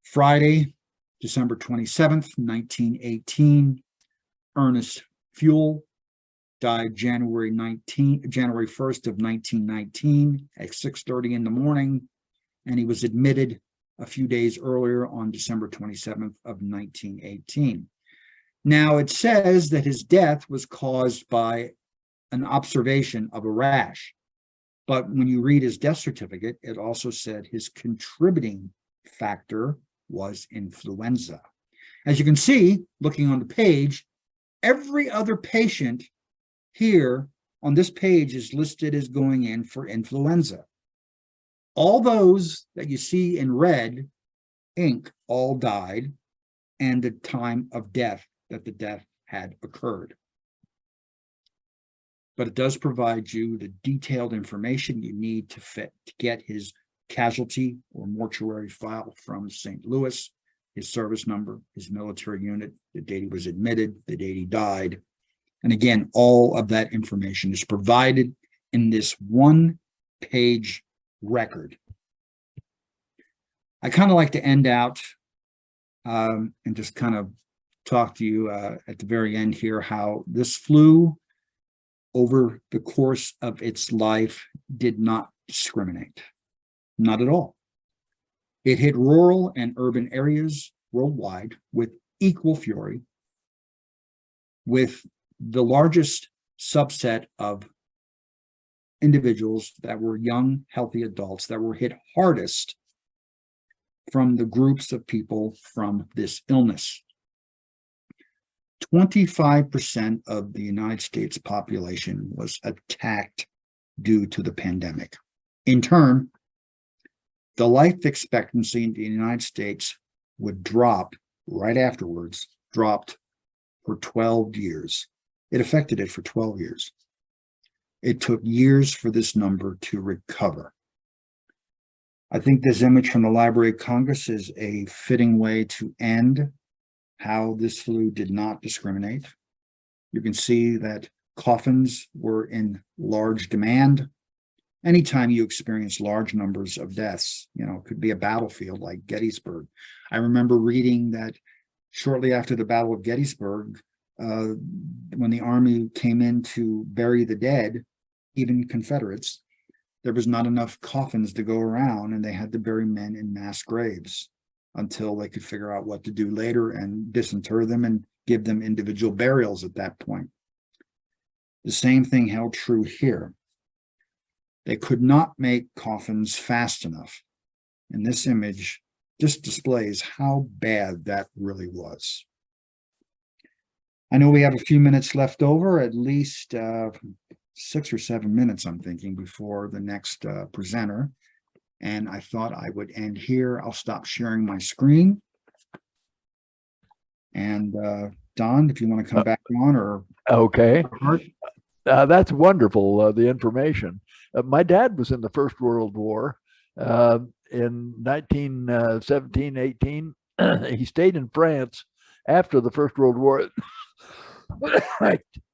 Friday, December 27th, 1918. Ernest Fuel died January 1st of 1919 at 6:30 in the morning, and he was admitted a few days earlier on December 27th of 1918. Now, it says that his death was caused by an observation of a rash, but when you read his death certificate, it also said his contributing factor was influenza. As you can see, looking on the page, every other patient here on this page is listed as going in for influenza. All those that you see in red ink all died, and the time of death that the death had occurred. But it does provide you the detailed information you need to get his casualty or mortuary file from St. Louis, his service number, his military unit, the date he was admitted, the date he died. And again, all of that information is provided in this one-page record. I kind of like to end out and just kind of talk to you at the very end here how this flu, over the course of its life, did not discriminate. Not at all. It hit rural and urban areas worldwide with equal fury, with the largest subset of individuals that were young, healthy adults that were hit hardest from the groups of people from this illness. 25% of the United States population was attacked due to the pandemic. In turn, the life expectancy in the United States would drop right afterwards, dropped for 12 years. It affected it for 12 years. It took years for this number to recover. I think this image from the Library of Congress is a fitting way to end how this flu did not discriminate. You can see that coffins were in large demand. Anytime you experience large numbers of deaths, it could be a battlefield like Gettysburg. I remember reading that shortly after the Battle of Gettysburg, when the Army came in to bury the dead, even Confederates, there was not enough coffins to go around, and they had to bury men in mass graves until they could figure out what to do later and disinter them and give them individual burials at that point. The same thing held true here. They could not make coffins fast enough. And this image just displays how bad that really was. I know we have a few minutes left over, at least 6 or 7 minutes, I'm thinking, before the next presenter. And I thought I would end here. I'll stop sharing my screen. And Don, if you want to come back on, or okay. That's wonderful, the information. My dad was in the First World War in 1917, 18. He stayed in France after the First World War,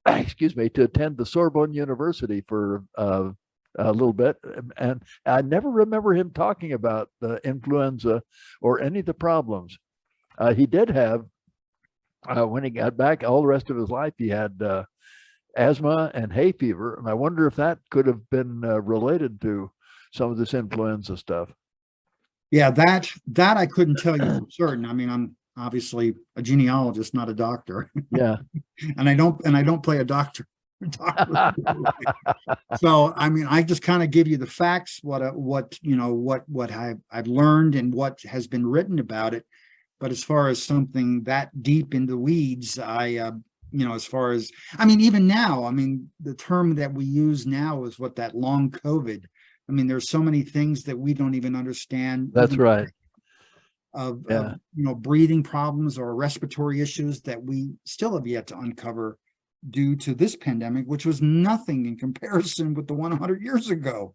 excuse me, to attend the Sorbonne University for a little bit. And I never remember him talking about the influenza or any of the problems. He did have, when he got back, all the rest of his life, he had asthma and hay fever. And I wonder if that could have been related to some of this influenza stuff. Yeah, that I couldn't tell you for certain. I mean, I'm obviously a genealogist, not a doctor, Yeah. and I don't play a doctor. So, I mean, I just kind of give you the facts, what you know, what I've learned and what has been written about it. But as far as something that deep in the weeds, as far as, I mean, even now, I mean, the term that we use now is what, that long COVID. I mean, there's so many things that we don't even understand. That's even right. Of, Yeah. breathing problems or respiratory issues that we still have yet to uncover due to this pandemic, which was nothing in comparison with the 100 years ago,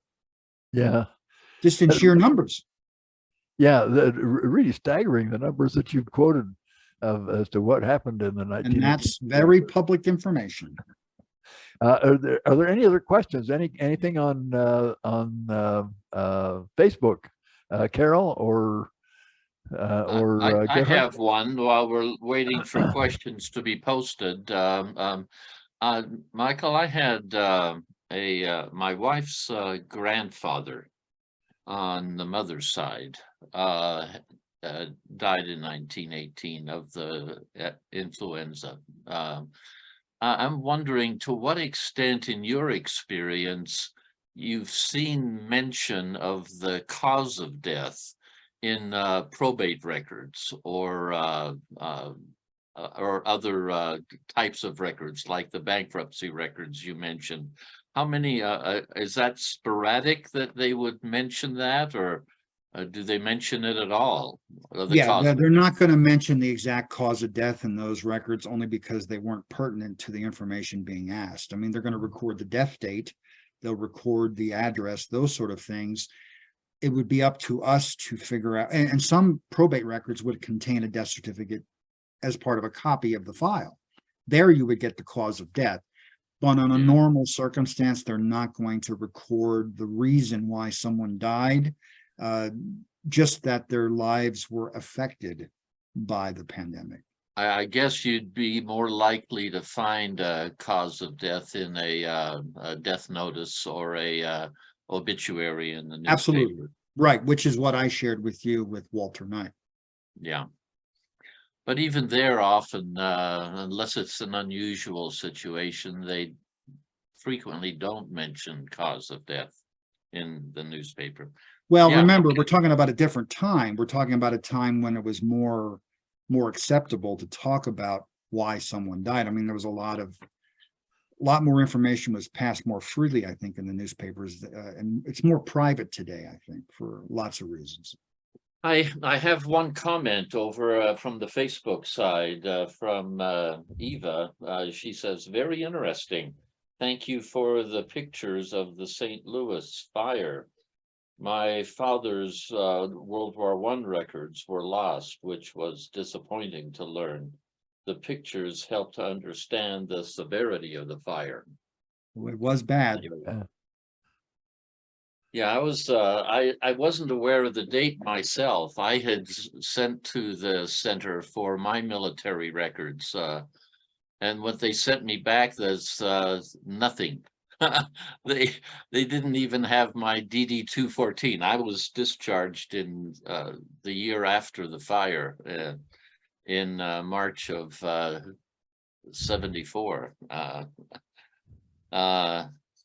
Yeah. just in sheer numbers. Yeah. Really staggering, the numbers that you've quoted as to what happened in the 1980s. And that's very public information. Are there any other questions? Anything on Facebook, Carol or I Gerhard? have one while we're waiting for questions to be posted. Michael, I had my wife's grandfather on the mother's side died in 1918 of the influenza. I'm wondering, to what extent in your experience you've seen mention of the cause of death in probate records or other types of records, like the bankruptcy records you mentioned. How many, is that sporadic that they would mention that, or do they mention it at all? Yeah, they're not going to mention the exact cause of death in those records, only because they weren't pertinent to the information being asked. I mean, they're going to record the death date, they'll record the address, those sort of things. It would be up to us to figure out, and some probate records would contain a death certificate as part of a copy of the file. There you would get the cause of death. But on a normal circumstance, they're not going to record the reason why someone died, just that their lives were affected by the pandemic. I guess you'd be more likely to find a cause of death in a death notice or a obituary in the newspaper. Absolutely. Right, which is what I shared with you with Walter Knight. Yeah. But even there, often, unless it's an unusual situation, they frequently don't mention cause of death in the newspaper. Well, Yeah, remember, okay. we're talking about a different time. We're talking about a time when it was more acceptable to talk about why someone died. I mean, there was a lot more information was passed more freely, I think, in the newspapers, and it's more private today, I think, for lots of reasons. I have one comment over from the Facebook side from Eva. She says, very interesting. Thank you for the pictures of the St. Louis fire. My father's World War I records were lost, which was disappointing to learn. The pictures helped to understand the severity of the fire. It was bad. Yeah, I wasn't aware of the date myself. I had sent to the center for my military records, and what they sent me back, there's nothing. They didn't even have my DD 214. I was discharged in the year after the fire in March of 74.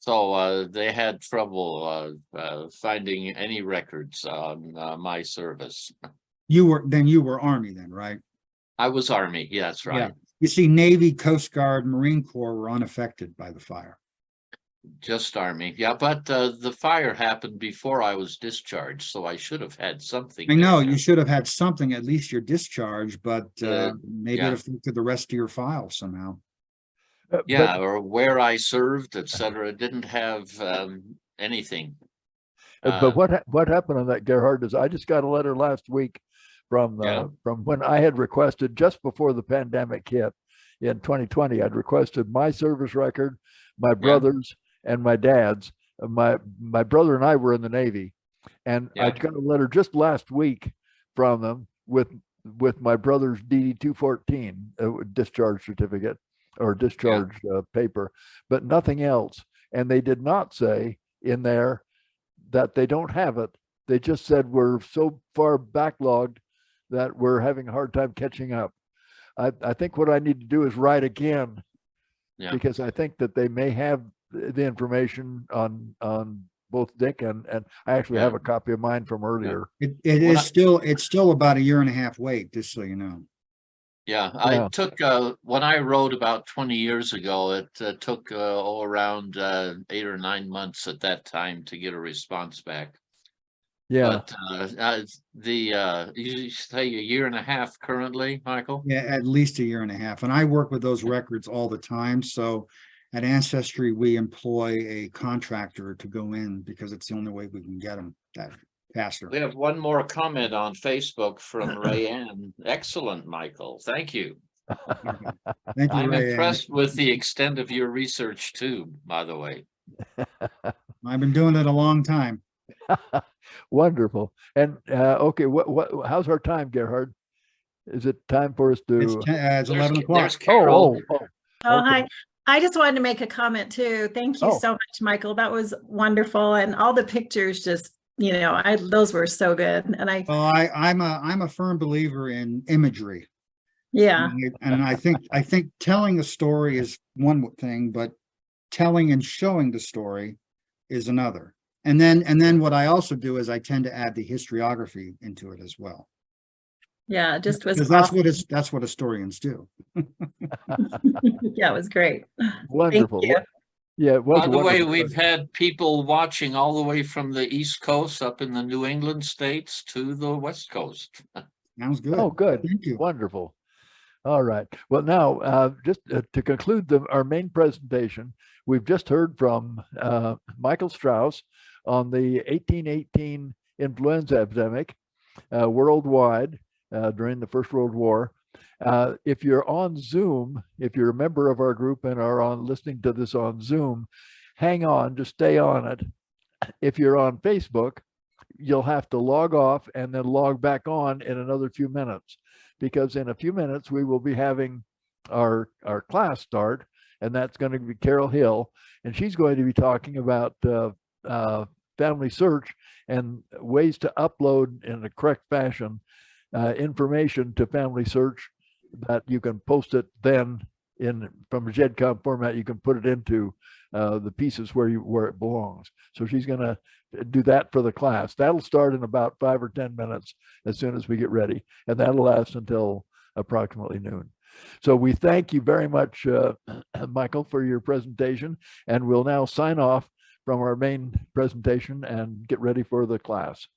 So they had trouble finding any records on my service. You were Army then, right? I was Army, yeah, that's right. Yeah. You see, Navy, Coast Guard, Marine Corps were unaffected by the fire. Just Army, yeah, but the fire happened before I was discharged, so I should have had something. I know there. you should have had something, at least your discharge, but maybe yeah. it affected the rest of your file somehow. Yeah, or where I served, etc. Didn't have anything. But what happened on that, Gerhard, is I just got a letter last week from when I had requested, just before the pandemic hit in 2020, I'd requested my service record, my brother's and my dad's. My brother and I were in the Navy, and I got a letter just last week from them with my brother's DD 214 discharge certificate. or discharge paper, but nothing else. And they did not say in there that they don't have it. They just said we're so far backlogged that we're having a hard time catching up. I think what I need to do is write again, because I think that they may have the information on both Dick and I actually have a copy of mine from earlier. It's still about a year and a half wait, just so you know. Yeah, I took, when I wrote about 20 years ago, it took around 8 or 9 months at that time to get a response back. Yeah. But you say a year and a half currently, Michael? Yeah, at least a year and a half. And I work with those records all the time. So at Ancestry, we employ a contractor to go in because it's the only way we can get them that faster. We have one more comment on Facebook from Rayanne. Excellent, Michael. Thank you. Thank you, I'm Ray. impressed with the extent of your research too, by the way. I've been doing it a long time. Wonderful. And okay, how's our time, Gerhard? Is it time for us to? It's 11 o'clock. There's Carol. Oh, Okay. hi. I just wanted to make a comment too. Thank you so much, Michael. That was wonderful. And all the pictures just, those were so good. And I'm a firm believer in imagery. Yeah. And I think telling a story is one thing, but telling and showing the story is another. And then what I also do is I tend to add the historiography into it as well. Yeah, it just was because that's what historians do. Yeah, it was great. Wonderful. Thank you. Yeah, it was. By the way, we've had people watching all the way from the East Coast up in the New England states to the West Coast. Sounds good. Oh, good. Thank you. Wonderful. All right. Well, now, just to conclude our main presentation, we've just heard from Michael Strass on the 1818 influenza epidemic worldwide during the First World War. If you're on Zoom, if you're a member of our group and are listening to this on Zoom, hang on, just stay on it. If you're on Facebook, you'll have to log off and then log back on in another few minutes, because in a few minutes we will be having our class start, and that's going to be Carol Hill, and she's going to be talking about family search and ways to upload in a correct fashion information to family search that you can post it then from a GEDCOM format. You can put it into the pieces where it belongs. So she's going to do that for the class. That'll start in about 5 or 10 minutes as soon as we get ready, and that'll last until approximately noon. So we thank you very much, Michael, for your presentation, and we'll now sign off from our main presentation and get ready for the class.